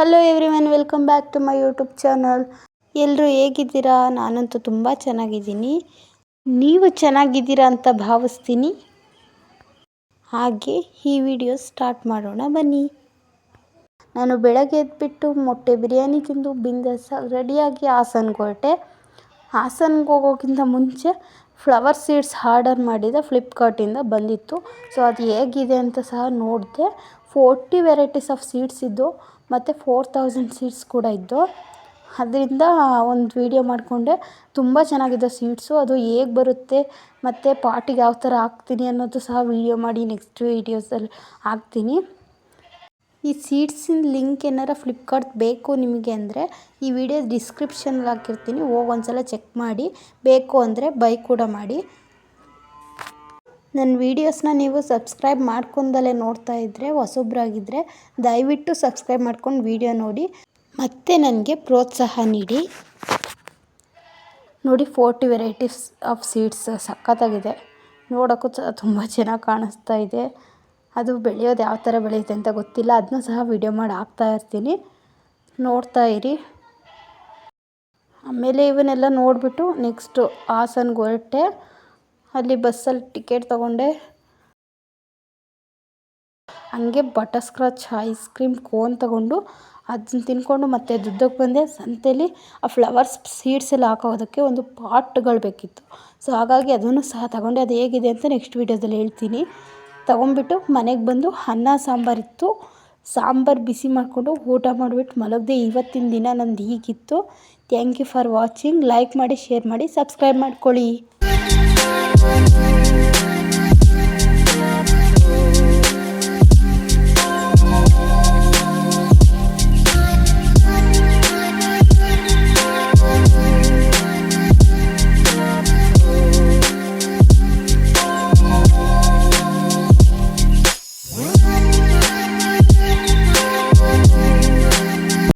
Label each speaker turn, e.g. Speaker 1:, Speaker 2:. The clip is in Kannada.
Speaker 1: Hello everyone, welcome back to my YouTube channel. ಎಲ್ಲರೂ ಹೇಗಿದ್ದೀರಾ? ನಾನಂತೂ ತುಂಬ ಚೆನ್ನಾಗಿದ್ದೀನಿ. ನೀವು ಚೆನ್ನಾಗಿದ್ದೀರಾ ಅಂತ ಭಾವಿಸ್ತೀನಿ. ಹಾಗೆ ಈ ವಿಡಿಯೋ ಸ್ಟಾರ್ಟ್ ಮಾಡೋಣ ಬನ್ನಿ. ನಾನು ಬೆಳಗ್ಗೆ ಎದ್ಬಿಟ್ಟು ಮೊಟ್ಟೆ ಬಿರಿಯಾನಿ ತಿಂದು ಬಿಂದಾಸ್ ರೆಡಿಯಾಗಿ ಹಾಸನ್ಗೆ ಹೊರಟೆ. ಹಾಸನ್ಗೆ ಹೋಗೋಕ್ಕಿಂತ ಮುಂಚೆ ಫ್ಲವರ್ ಸೀಡ್ಸ್ ಆರ್ಡರ್ ಮಾಡಿದೆ, ಫ್ಲಿಪ್ಕಾರ್ಟಿಂದ ಬಂದಿತ್ತು. ಸೊ ಅದು ಹೇಗಿದೆ ಅಂತ ಸಹ ನೋಡಿದೆ. 40 ವೆರೈಟೀಸ್ ಆಫ್ ಸೀಡ್ಸ್ ಇದ್ದು ಮತ್ತು 4000 ಸೀಡ್ಸ್ ಕೂಡ ಇದ್ದು. ಅದರಿಂದ ಒಂದು ವಿಡಿಯೋ ಮಾಡಿಕೊಂಡೆ. ತುಂಬ ಚೆನ್ನಾಗಿದೆ ಸೀಡ್ಸು. ಅದು ಹೇಗೆ ಬರುತ್ತೆ ಮತ್ತು ಪಾಟಿಗೆ ಯಾವ ಥರ ಹಾಕ್ತೀನಿ ಅನ್ನೋದು ಸಹ ವಿಡಿಯೋ ಮಾಡಿ ನೆಕ್ಸ್ಟ್ ವೀಡಿಯೋಸಲ್ಲಿ ಹಾಕ್ತೀನಿ. ಈ ಸೀಡ್ಸಿನ ಲಿಂಕ್ ಏನಾರ ಫ್ಲಿಪ್ಕಾರ್ಟ್ ಬೇಕು ನಿಮಗೆ ಅಂದರೆ ಈ ವಿಡಿಯೋ ಡಿಸ್ಕ್ರಿಪ್ಷನ್ಗೆ ಹಾಕಿರ್ತೀನಿ, ಹೋಗಿ ಒಂದ್ಸಲ ಚೆಕ್ ಮಾಡಿ. ಬೇಕು ಅಂದರೆ ಬೈ ಕೂಡ ಮಾಡಿ. ನನ್ನ ವೀಡಿಯೋಸ್ನ ನೀವು ಸಬ್ಸ್ಕ್ರೈಬ್ ಮಾಡ್ಕೊಂಡಲೇ ನೋಡ್ತಾ ಇದ್ದರೆ, ಹೊಸೊಬ್ಬರಾಗಿದ್ದರೆ ದಯವಿಟ್ಟು ಸಬ್ಸ್ಕ್ರೈಬ್ ಮಾಡ್ಕೊಂಡು ವಿಡಿಯೋ ನೋಡಿ ಮತ್ತು ನನಗೆ ಪ್ರೋತ್ಸಾಹ ನೀಡಿ. ನೋಡಿ, 40 ವೆರೈಟೀಸ್ ಆಫ್ ಸೀಡ್ಸ್ ಸಖತ್ತಾಗಿದೆ. ನೋಡೋಕ್ಕೂ ತುಂಬ ಚೆನ್ನಾಗಿ ಕಾಣಿಸ್ತಾ ಇದೆ. ಅದು ಬೆಳೆಯೋದು ಯಾವ ಥರ ಬೆಳೆಯುತ್ತೆ ಅಂತ ಗೊತ್ತಿಲ್ಲ, ಅದನ್ನ ಸಹ ವಿಡಿಯೋ ಮಾಡಿ ಹಾಕ್ತಾ ಇರ್ತೀನಿ, ನೋಡ್ತಾ ಇರಿ. ಆಮೇಲೆ ಇವನ್ನೆಲ್ಲ ನೋಡಿಬಿಟ್ಟು ನೆಕ್ಸ್ಟು ಹಾಸನ್ಗೆ ಹೊರಟೆ. ಅಲ್ಲಿ ಬಸ್ಸಲ್ಲಿ ಟಿಕೆಟ್ ತೊಗೊಂಡೆ. ಹಂಗೆ butter scratch ice cream cone ತೊಗೊಂಡು ಅದನ್ನ ತಿನ್ಕೊಂಡು ಮತ್ತೆ ದುಡ್ಡಕ್ಕೆ ಬಂದೆ. ಸಂತೆಯಲ್ಲಿ ಆ ಫ್ಲವರ್ಸ್ ಸೀಡ್ಸ್ ಎಲ್ಲ ಹಾಕೋದಕ್ಕೆ ಒಂದು ಪಾಟ್ಗಳು ಬೇಕಿತ್ತು. ಸೊ ಹಾಗಾಗಿ ಅದನ್ನು ಸಹ ತಗೊಂಡೆ. ಅದು ಹೇಗಿದೆ ಅಂತ ನೆಕ್ಸ್ಟ್ ವೀಡಿಯೋದಲ್ಲಿ ಹೇಳ್ತೀನಿ. ತೊಗೊಂಡ್ಬಿಟ್ಟು ಮನೆಗೆ ಬಂದು ಅನ್ನ ಸಾಂಬಾರಿತ್ತು. ಸಾಂಬಾರು ಬಿಸಿ ಮಾಡಿಕೊಂಡು ಊಟ ಮಾಡಿಬಿಟ್ಟು ಮಲಗಿದೆ. ಇವತ್ತಿನ ದಿನ ನಂದು ಹೀಗಿತ್ತು. Thank you for watching. Like ಮಾಡಿ, ಶೇರ್ ಮಾಡಿ, ಸಬ್ಸ್ಕ್ರೈಬ್ ಮಾಡ್ಕೊಳ್ಳಿ.